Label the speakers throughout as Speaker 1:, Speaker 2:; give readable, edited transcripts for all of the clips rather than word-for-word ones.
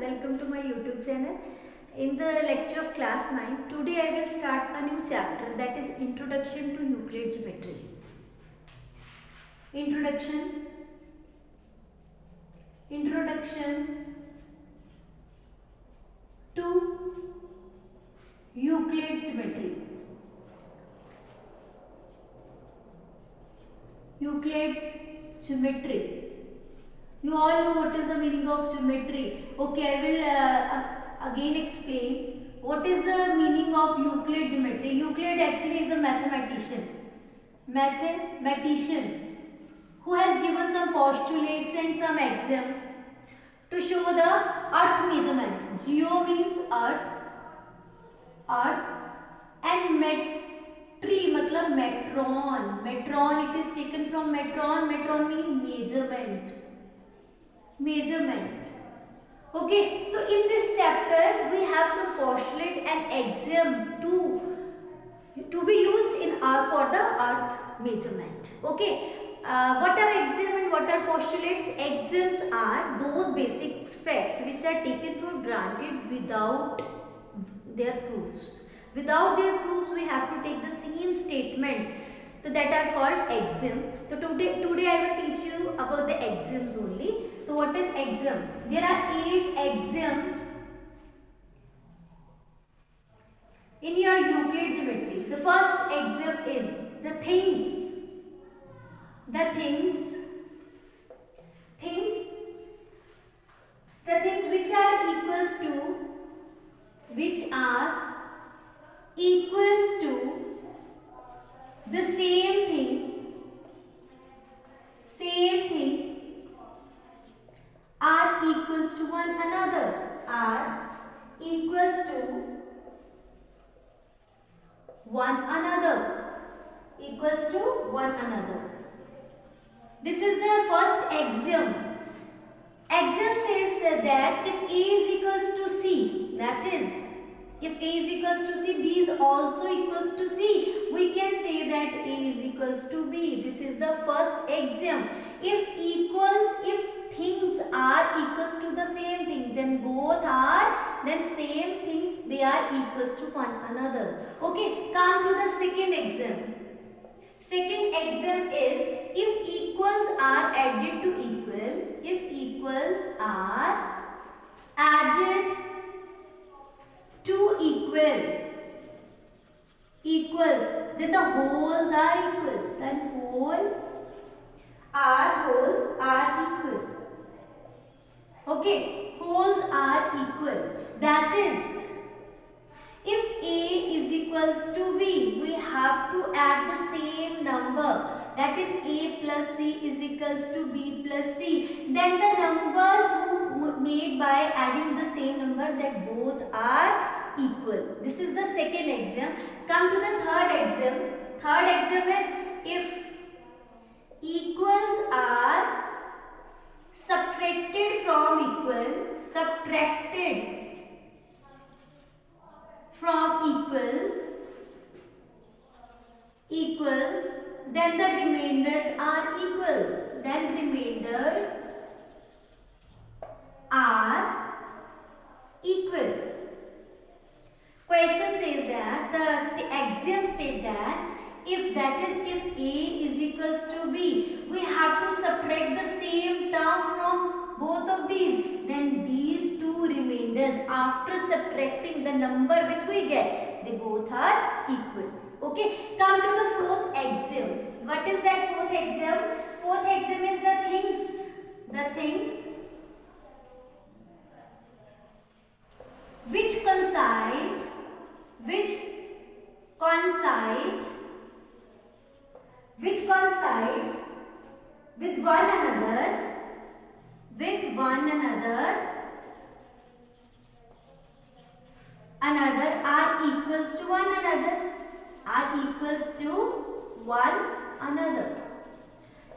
Speaker 1: welcome to my YouTube channel. In the lecture of class 9, today I will start a new chapter, that is Introduction to Euclid Geometry. Introduction to Euclid Geometry. Euclid's geometry. You all know what is the meaning of geometry. Okay, I will again explain what is the meaning of Euclid geometry. Euclid actually is a mathematician who has given some postulates and some axiom to show the earth measurement. Geo means earth, and metry matlab metron. It is taken from metron means measurement. Okay, so in this chapter we have some postulate and axiom to be used in for the earth measurement. Okay, what are axiom and what are postulates? Axioms are those basic facts which are taken for granted without their proofs. Without their proofs, we have to take the same statement. So that are called axiom. So today I will teach you about the axioms only. So what is axiom? There are 8 axioms in your Euclid geometry. The first axiom is the things which are equals to the same thing are equals to one another. This is the first axiom. Axiom says that if A is equals to C, that is, if A is equals to C, B is also equals to C, we can say that A is equals to B. This is the first axiom. If things are equals to the same thing, then same things, they are equals to one another. Okay, come to the second axiom. Second axiom is if equals are added to equal, if equals are added to equals, then the wholes are equal. Then wholes are equal. Okay, wholes are equal. That is, if A is equals to B, we have to add the same number. That is A plus C is equals to B plus C. Then the numbers made by adding the same number, that both are equal. This is the second axiom. Come to the third axiom. Third axiom is if equals are subtracted from equals, then the remainders are equal. Question says that the axiom state that if A is equals to B, we have to subtract the same term from both of these. Then these two remainders, after subtracting the number which we get, they both are equal. Okay, come to the fourth axiom. What is that fourth axiom? Fourth axiom is the things which coincide with one another are equals to one another.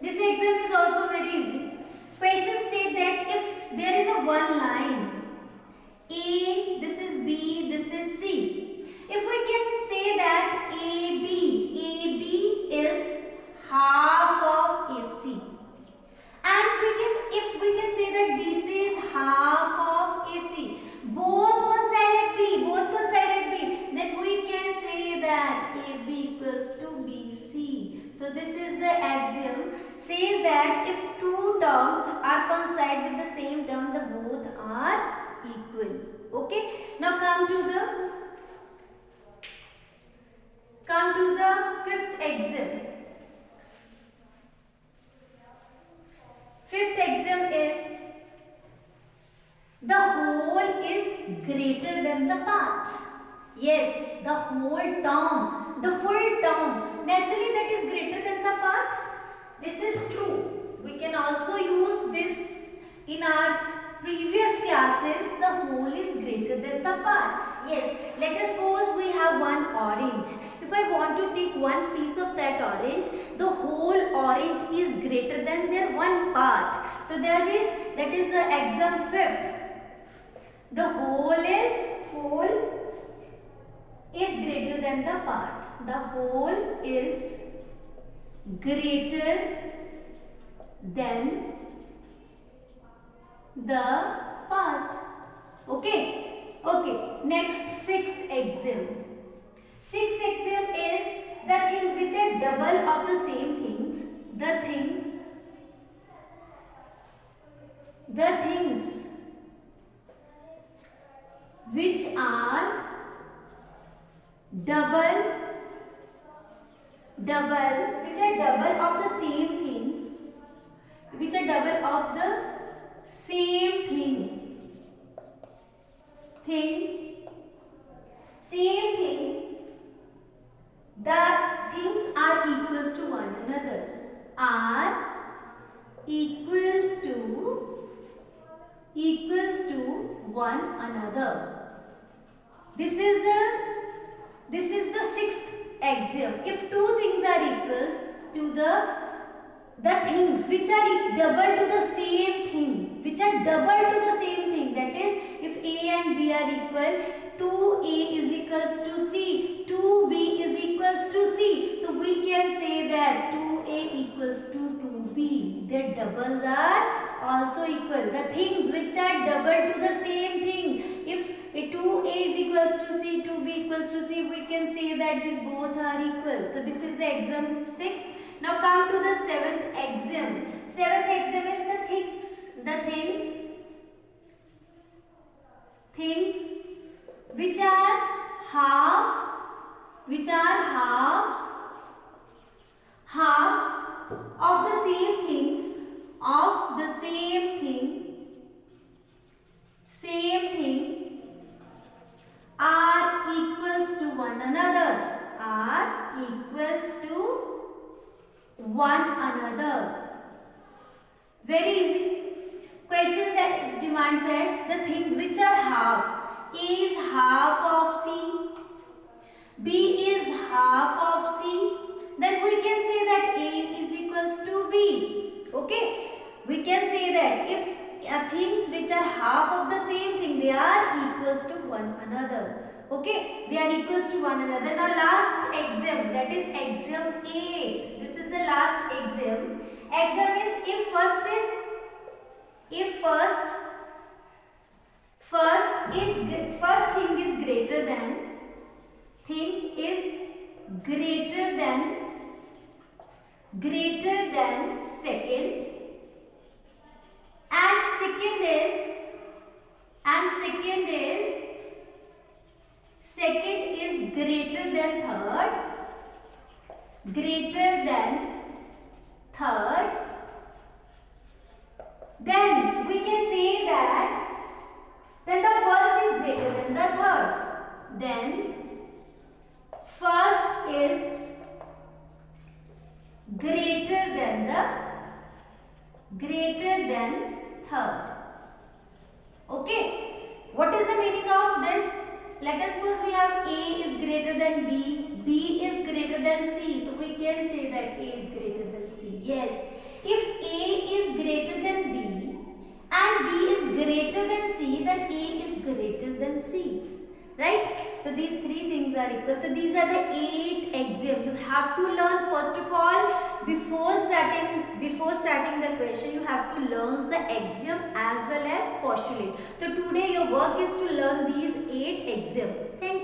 Speaker 1: This exam is also very easy. Question state that if there is a one line A, this is B, this is C. If we can say that AB is half of AC, and if we can say that BC is half of AC, So this is the axiom, says that if two terms are coincide with the same term, the both are equal. Okay, now come to the fifth axiom. Fifth axiom is the whole is greater than the part. Yes, the whole term, the full term, naturally that is greater than the part. This is true. We can also use this in our previous classes. The whole is greater than the part. Yes, let us suppose we have one orange. If I want to take one piece of that orange, the whole orange is greater than their one part. So that is the axiom fifth. The whole is greater than the part. The whole is greater than the part. Okay. Okay. Next, sixth axiom. Sixth axiom is the things which are double of the same things. The things which are double of the same things, which are double of the same same thing, the things are equals to one another, are equals to one another. This is the sixth axiom. If two things are equals to the things which are double to the same thing, that is, if A and B are equal, 2A is equals to C, 2B is equals to C. So we can say that 2A equals to 2B. Their doubles are also equal. The things which are double to the same thing. If 2A is equals to C, 2B equals to C, we can say that these both are equal. So this is the axiom 6. Now come to the seventh axiom. Seventh axiom is the things which are half of the same things, are equals to one another, Very easy. Question that demands that the things which are half. A is half of C, B is half of C. Then we can say that A is equals to B. Okay. We can say that if things which are half of the same thing, they are equals to one another. Okay. They are equals to one another. Now last axiom, that is axiom 8. This is the last axiom. Axiom is if first thing is greater than second, and second is greater than third, then we can say that then the first is greater than the third. Then first is greater than third. Okay. What is the meaning of this? Let us suppose we have A is greater than B, B is greater than C. So we can say that A is greater than C. Yes. If A is greater than B and B is greater than C, then A is greater than C. Right? So these three things are equal. So these are the 8 axioms. You have to learn first of all, before starting the question, you have to learn the axiom as well as postulate. So today your work is to learn these 8 axioms. Thank you.